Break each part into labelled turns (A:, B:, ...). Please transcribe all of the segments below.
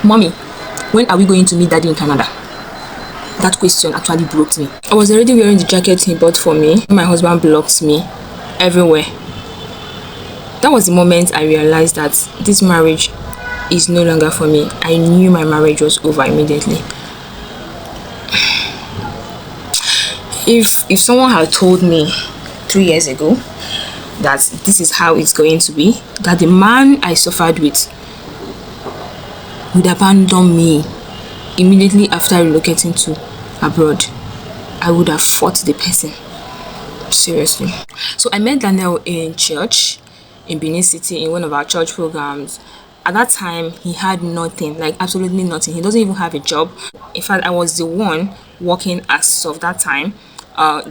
A: "Mommy, when are we going to meet Daddy in Canada?" That question actually broke me. I was already wearing the jacket he bought for me. My husband blocked me everywhere. That was the moment I realized that this marriage is no longer for me. I knew my marriage was over immediately. If someone had told me 3 years ago that this is how it's going to be, that the man I suffered with would abandon me immediately after relocating to abroad, I would have fought the person. Seriously. So I met Daniel in church in Benin City in one of our church programs. At that time, he had nothing, like absolutely nothing. He doesn't even have a job. In fact, I was the one working as of that time.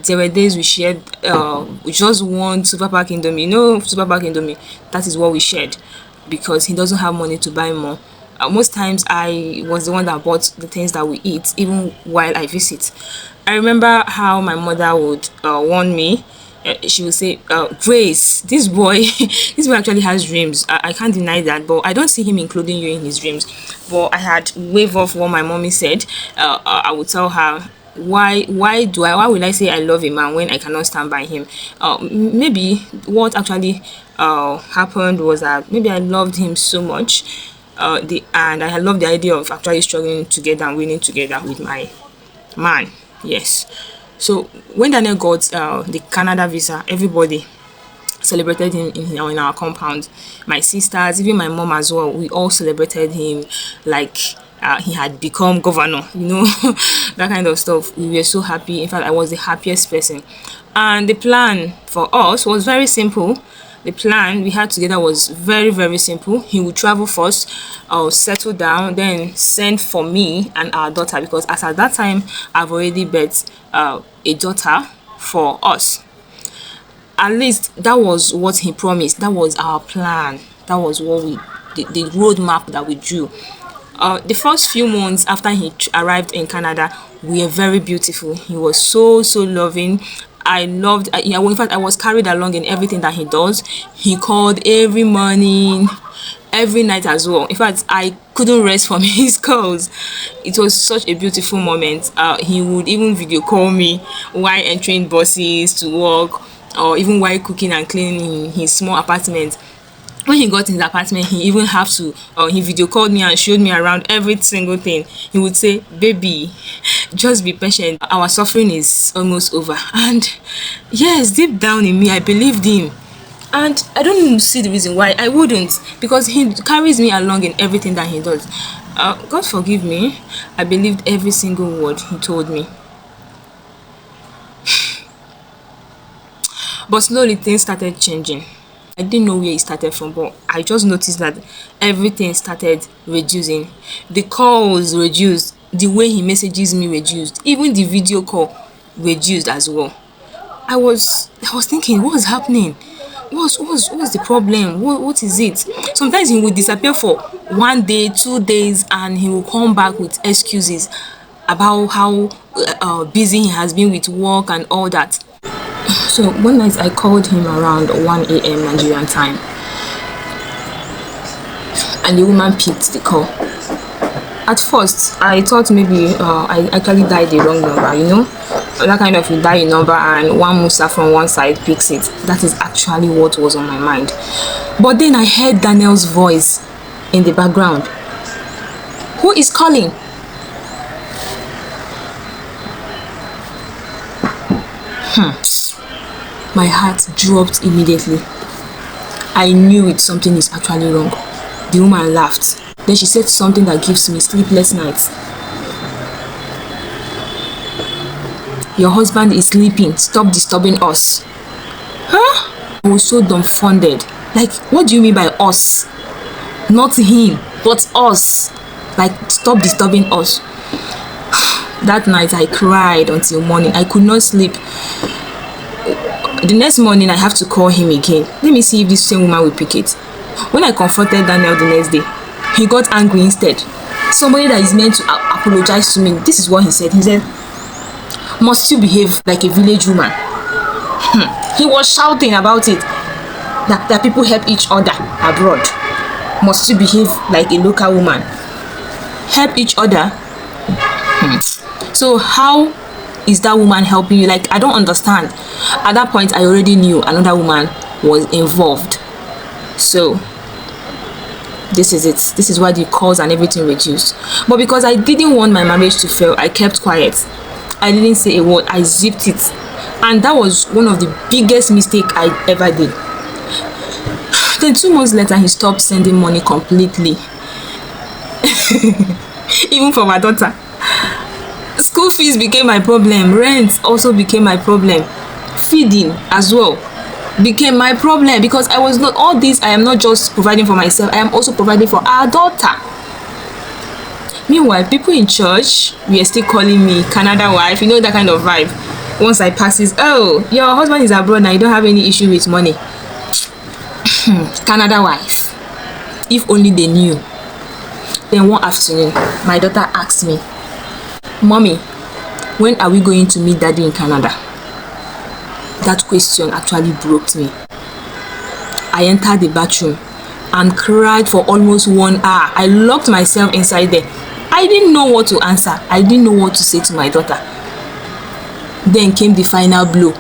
A: There were days we shared we just one Super Pack Indomie. You know, Super Pack Indomie, that is what we shared, because he doesn't have money to buy more. Most times I was the one that bought the things that we eat, even while I visit. I remember how my mother would warn me. She would say, "Grace, this boy this boy actually has dreams. I can't deny that, but I don't see him including you in his dreams." But I had waved off what my mommy said. I would tell her, why will I say I love a man when I cannot stand by him? Maybe what actually happened was that maybe I loved him so much, and I loved the idea of actually struggling together and winning together with my man. Yes. So when Daniel got the Canada visa, everybody celebrated him in our compound. My sisters, even my mom as well, we all celebrated him like he had become governor, you know, that kind of stuff. We were so happy. In fact, I was the happiest person. And the plan for us was very simple. The plan we had together was very, very simple. He would travel first, settle down, then send for me and our daughter, because as at that time, I've already bet a daughter for us. At least that was what he promised. That was our plan. That was what the roadmap that we drew. The first few months after he arrived in Canada were very beautiful. He was so loving. I loved, in fact, I was carried along in everything that he does. He called every morning, every night as well. In fact, I couldn't rest from his calls. It was such a beautiful moment. He would even video call me while entering buses to work, or even while cooking and cleaning in his small apartment. When he got in his apartment, he even have to, he video called me and showed me around every single thing. He would say, "Baby, just be patient. Our suffering is almost over." And yes, deep down in me, I believed him. And I don't see the reason why I wouldn't, because he carries me along in everything that he does. God forgive me, I believed every single word he told me. But slowly things started changing. I didn't know where it started from, but I just noticed that everything started reducing. The calls reduced, the way he messages me reduced, even the video call reduced as well. I was thinking, what's happening? What's the problem? What is it? Sometimes he would disappear for 1 day, 2 days, and he will come back with excuses about how busy he has been with work and all that. So one night I called him around 1 a.m. Nigerian time, and the woman picked the call. At first, I thought maybe I actually dialed the wrong number, you know? That kind of, you dial a number and one Musa from one side picks it. That is actually what was on my mind. But then I heard Daniel's voice in the background. "Who is calling?" My heart dropped immediately. I knew it, something is actually wrong. The woman laughed. Then she said something that gives me sleepless nights. "Your husband is sleeping. Stop disturbing us." Huh? I was so dumbfounded. Like, what do you mean by us? Not him, but us. Like, stop disturbing us. That night I cried until morning. I could not sleep. The next morning I have to call him again. Let me see if this same woman will pick it. When I confronted Daniel the next day, he got angry instead. Somebody that is meant to apologize to me, this is what he said. He said, "Must you behave like a village woman?" He was shouting about it, that people help each other abroad. Must you behave like a local woman? help each other. So how is that woman helping you? Like, I don't understand. At that point, I already knew another woman was involved. So this is it. This is why the calls and everything reduced. But because I didn't want my marriage to fail, I kept quiet. I didn't say a word. I zipped it. And that was one of the biggest mistakes I ever did. Then 2 months later, he stopped sending money completely. Even for my daughter. School fees became my problem. Rent also became my problem. Feeding as well became my problem, because I was not all this. I am not just providing for myself, I am also providing for our daughter. Meanwhile, people in church were still calling me Canada wife, you know, that kind of vibe. Once I pass this, oh, your husband is abroad now, you don't have any issue with money. Canada wife. If only they knew. Then one afternoon, my daughter asked me, Mommy, when are we going to meet Daddy in Canada? That question actually broke me. I entered the bathroom and cried for almost 1 hour. I locked myself inside there. I didn't know what to answer. I didn't know what to say to my daughter. Then came the final blow.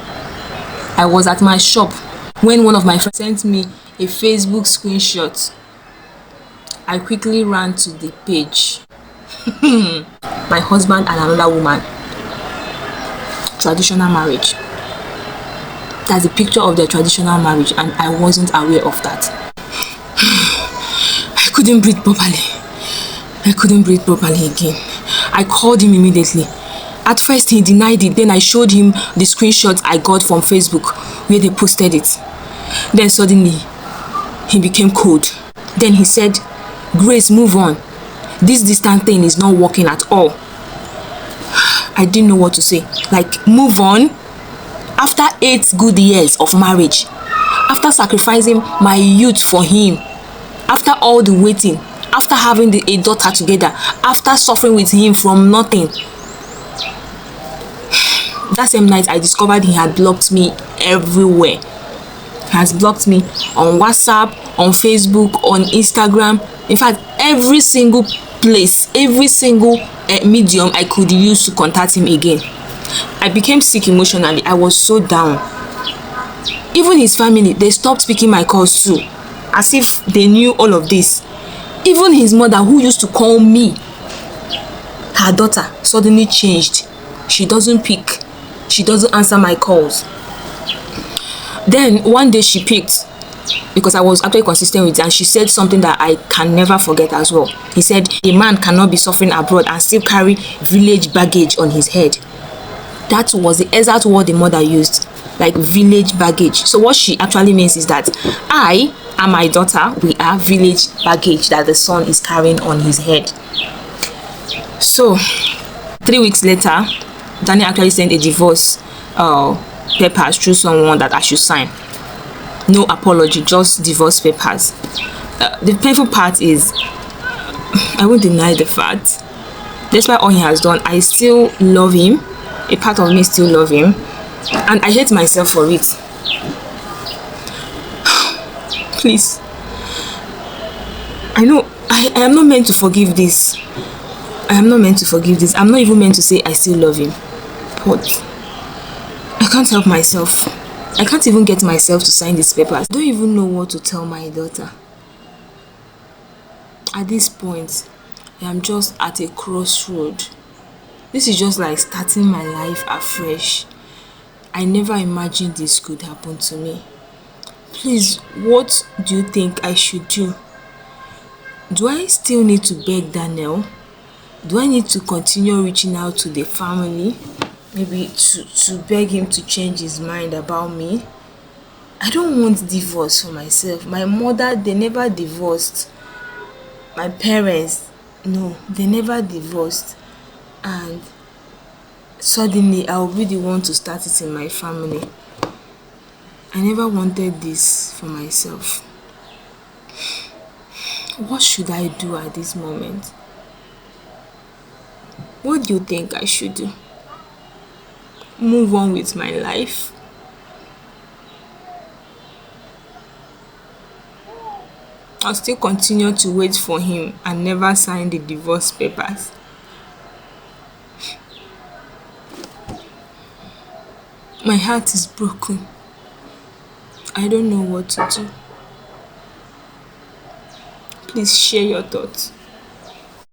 A: I was at my shop when one of my friends sent me a Facebook screenshot. I quickly ran to the page. My husband and another woman. Traditional marriage. That's a picture of their traditional marriage, and I wasn't aware of that. I couldn't breathe properly. I couldn't breathe properly again. I called him immediately. At first he denied it. Then I showed him the screenshot I got from Facebook where they posted it. Then suddenly he became cold. Then he said, Grace, move on. This distant thing is not working at all. I didn't know what to say. Like, move on? After 8 good years of marriage, after sacrificing my youth for him, after all the waiting, after having a daughter together, after suffering with him from nothing. That same night, I discovered he had blocked me everywhere. He has blocked me on WhatsApp, on Facebook, on Instagram. In fact, every single place, every single medium I could use to contact him again. I became sick emotionally. I was so down. Even his family, they stopped picking my calls too, as if they knew all of this. Even his mother, who used to call me, her daughter suddenly changed. She doesn't pick. She doesn't answer my calls. Then one day she picked, because I was actually consistent with it, and she said something that I can never forget as well. He said, a man cannot be suffering abroad and still carry village baggage on his head. That was the exact word the mother used, like village baggage. So what she actually means is that I and my daughter, we are village baggage that the son is carrying on his head. So 3 weeks later, Danny actually sent a divorce papers through someone that I should sign. No apology, just divorce papers. The painful part is, I won't deny the fact, despite all he has done, I still love him. A part of me still love him, and I hate myself for it. Please, I know I am not meant to forgive this. I am not meant to forgive this. I'm not even meant to say I still love him, but I can't help myself. I can't even get myself to sign these papers. I don't even know what to tell my daughter. At this point, I am just at a crossroad. This is just like starting my life afresh. I never imagined this could happen to me. Please, what do you think I should do? Do I still need to beg Daniel? Do I need to continue reaching out to the family? Maybe to beg him to change his mind about me? I don't want divorce for myself. My mother, they never divorced. My parents, no, they never divorced. And suddenly I'll be the one to start it in my family. I never wanted this for myself. What should I do at this moment? What do you think I should do? Move on with my life? I'll still continue to wait for him and never sign the divorce papers. My heart is broken. I don't know what to do. Please share your thoughts.